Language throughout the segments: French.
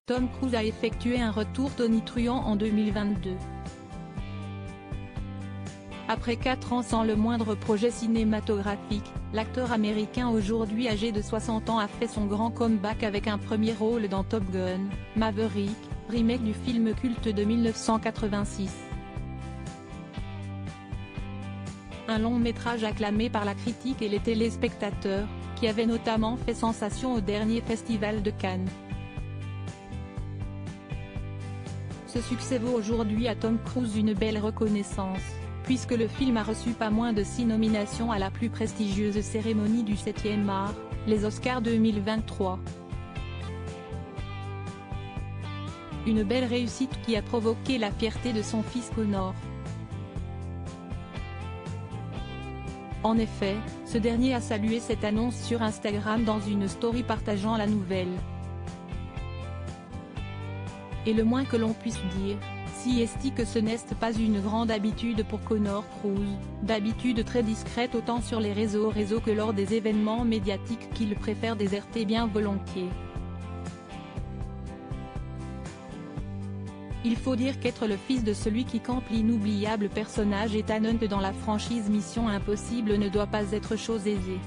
Tom Cruise a effectué un retour tonitruant en 2022. Après 4 ans sans le moindre projet cinématographique, l'acteur américain aujourd'hui âgé de 60 ans a fait son grand comeback avec un premier rôle dans Top Gun: Maverick, remake du film culte de 1986. Un long métrage acclamé par la critique et les téléspectateurs, qui avait notamment fait sensation au dernier festival de Cannes. Ce succès vaut aujourd'hui à Tom Cruise une belle reconnaissance, puisque le film a reçu pas moins de 6 nominations à la plus prestigieuse cérémonie du 7e art, les Oscars 2023. Une belle réussite qui a provoqué la fierté de son fils Connor. En effet, ce dernier a salué cette annonce sur Instagram dans une story partageant la nouvelle. Et le moins que l'on puisse dire, si est que ce n'est pas une grande habitude pour Connor Cruise, d'habitude très discrète autant sur les réseaux que lors des événements médiatiques qu'il préfère déserter bien volontiers. Il faut dire qu'être le fils de celui qui campe l'inoubliable personnage Ethan Hunt dans la franchise Mission Impossible ne doit pas être chose aisée.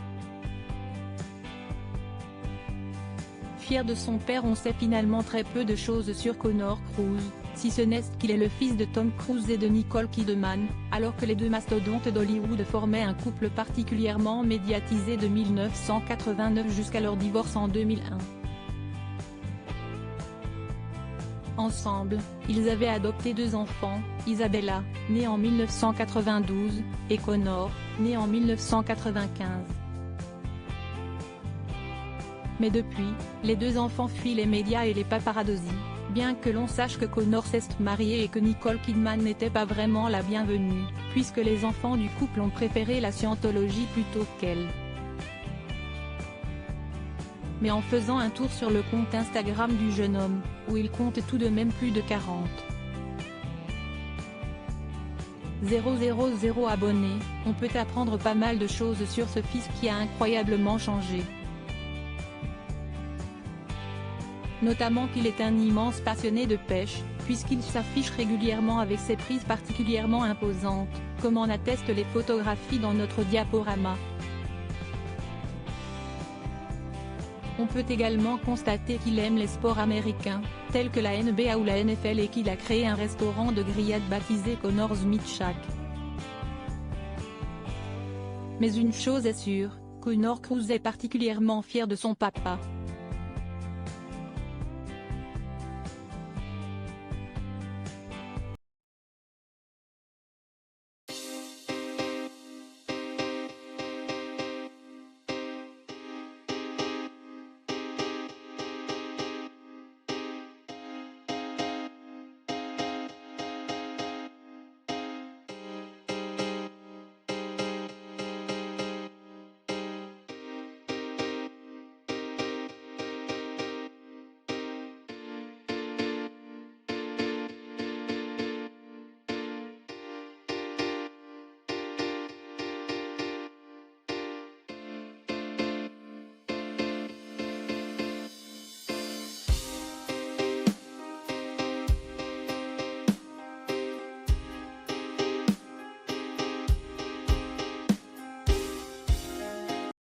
Fier de son père, on sait finalement très peu de choses sur Connor Cruise, si ce n'est qu'il est le fils de Tom Cruise et de Nicole Kidman, alors que les deux mastodontes d'Hollywood formaient un couple particulièrement médiatisé de 1989 jusqu'à leur divorce en 2001. Ensemble, ils avaient adopté 2 enfants, Isabella, née en 1992, et Connor, né en 1995. Mais depuis, les 2 enfants fuient les médias et les paparazzis, bien que l'on sache que Connor s'est marié et que Nicole Kidman n'était pas vraiment la bienvenue, puisque les enfants du couple ont préféré la scientologie plutôt qu'elle. Mais en faisant un tour sur le compte Instagram du jeune homme, où il compte tout de même plus de 40 000 abonnés, on peut apprendre pas mal de choses sur ce fils qui a incroyablement changé. Notamment qu'il est un immense passionné de pêche, puisqu'il s'affiche régulièrement avec ses prises particulièrement imposantes, comme en attestent les photographies dans notre diaporama. On peut également constater qu'il aime les sports américains, tels que la NBA ou la NFL et qu'il a créé un restaurant de grillades baptisé Connor's Meat Shack. Mais une chose est sûre, Connor Cruise est particulièrement fier de son papa.